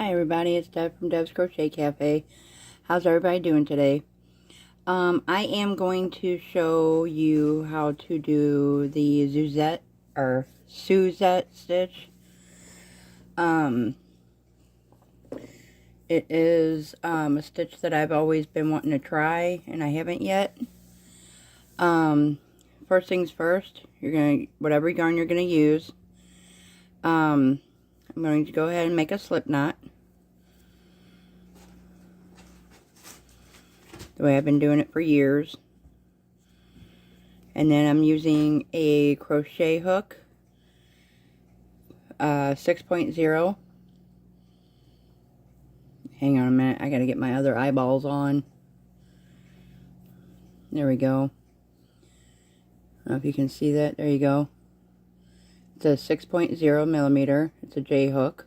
Hi everybody, it's Deb from Deb's Crochet Cafe. How's everybody doing today? I am going to show you how to do the Suzette or Suzette stitch. It is a stitch that I've always been wanting to try and I haven't yet. First things first, whatever yarn you're gonna use. I'm going to go ahead and make a slip knot. The way I've been doing it for years. And then I'm using a crochet hook, 6.0. Hang on a minute, I gotta get my other eyeballs on. There we go. I don't know if you can see that. There you go. It's a 6.0 millimeter. It's a J hook.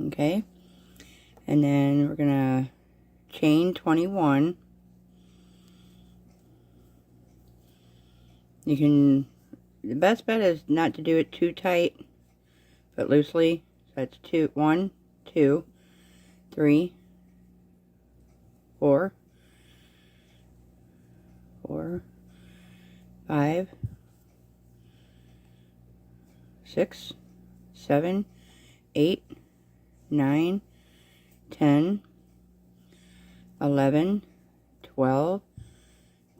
Okay. And then we're gonna chain 21. The best bet is not to do it too tight, but loosely. So that's 1, 2, 3, 4, 5, 6, 7, 8, 9, 10, 11, 12,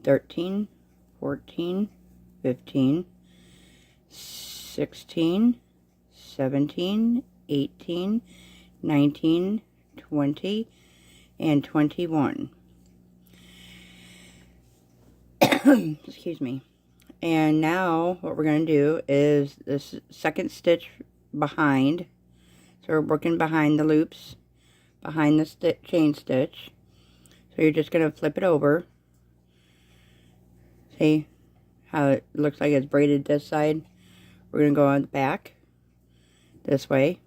13, 14, 15, 16, 17, 18, 19, 20, and 21. Excuse me. And now what we're going to do is this second stitch behind. So we're working behind the loops, behind the chain stitch. So you're just going to flip it over. See how it looks like it's braided this side? We're going to go on the back this way.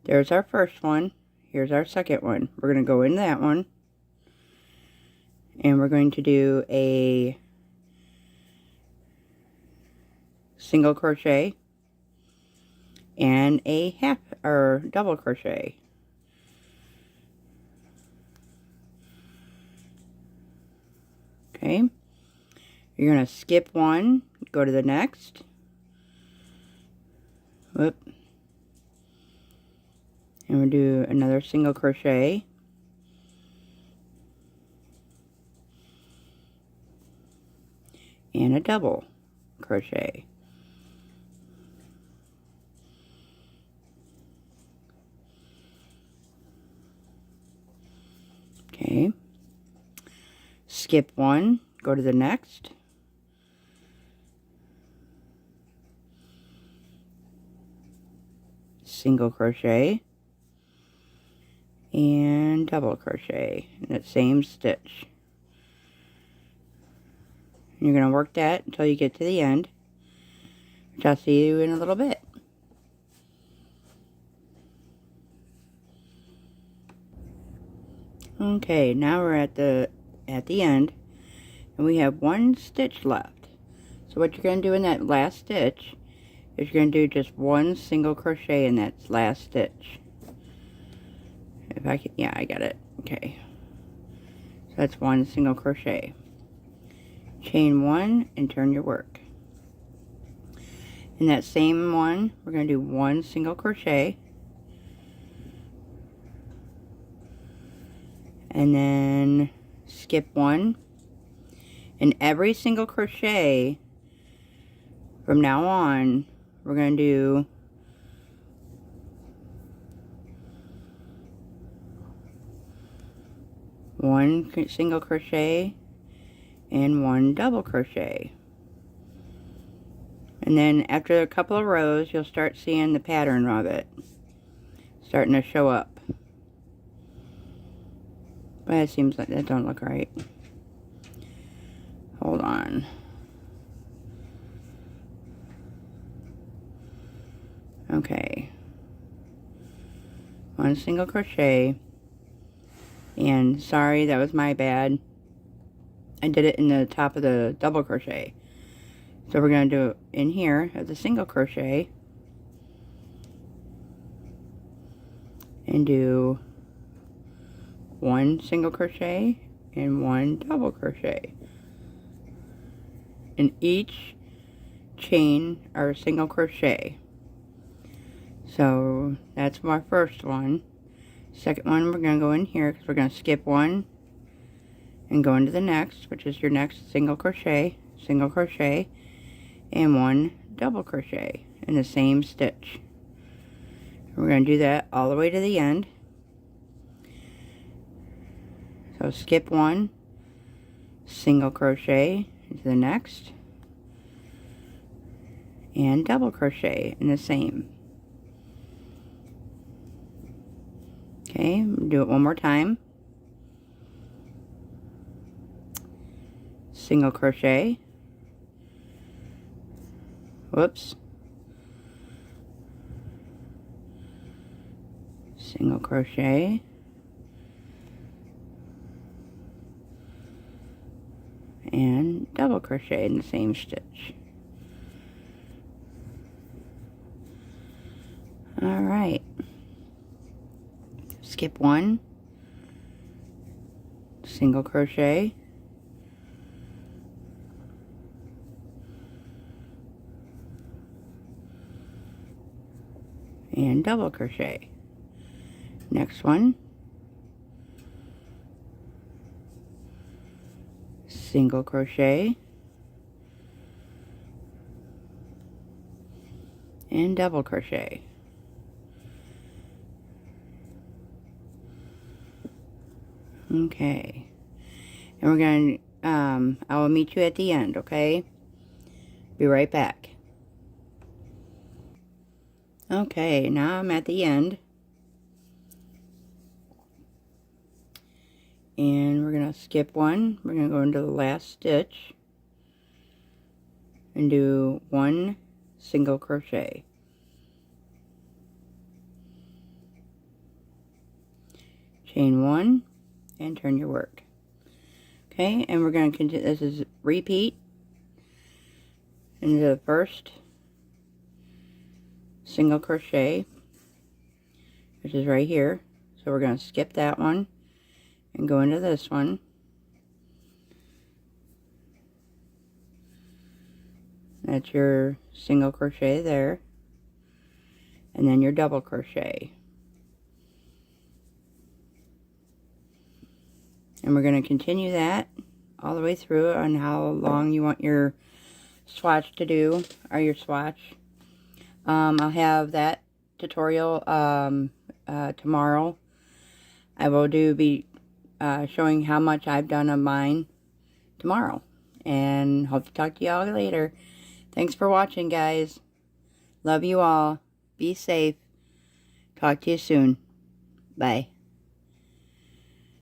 There's our first one. Here's our second one. We're going to go in that one. And we're going to do a single crochet and a half or double crochet. Okay. You're going to skip one, go to the next. Whoop. And we'll do another single crochet. And a double crochet. Okay. Skip one, go to the next. Single crochet and double crochet in that same stitch. And you're going to work that until you get to the end, which I'll see you in a little bit. Okay, now we're at the end, and we have one stitch left. So what you're going to do in that last stitch is you're going to do just one single crochet in that last stitch. If I can, yeah, I got it. Okay. So that's one single crochet. Chain one and turn your work. In that same one, we're going to do one single crochet. And then skip one. And every single crochet from now on, we're going to do one single crochet and one double crochet. And then after a couple of rows, you'll start seeing the pattern of it starting to show up. But it seems like that don't look right. Hold on. Okay. One single crochet. And sorry, that was my bad. I did it in the top of the double crochet. So we're going to do it in here as a single crochet. and do 1 single crochet and 1 double crochet in each chain or single crochet. So that's my first one. Second one, we're going to go in here because we're going to skip 1 and go into the next, which is your next single crochet, and 1 double crochet in the same stitch. We're going to do that all the way to the end. So skip 1, single crochet into the next, and double crochet in the same. Okay, do it one more time. Single crochet. Whoops. Single crochet. And double crochet in the same stitch. Alright. Skip 1, single crochet, and double crochet. Next one, single crochet, and double crochet. Okay, and we're going to, I will meet you at the end, okay? Be right back. Okay, now I'm at the end. And we're going to skip 1. We're going to go into the last stitch and do 1 single crochet. Chain 1. And turn your work. Okay, and we're going to continue. This is repeat into the first single crochet, which is right here. So we're going to skip that one and go into this one. That's your single crochet there, and then your double crochet. And we're going to continue that all the way through on how long you want your swatch to do, or your swatch. I'll have that tutorial tomorrow. I will be showing how much I've done on mine tomorrow. And hope to talk to y'all later. Thanks for watching, guys. Love you all. Be safe. Talk to you soon. Bye.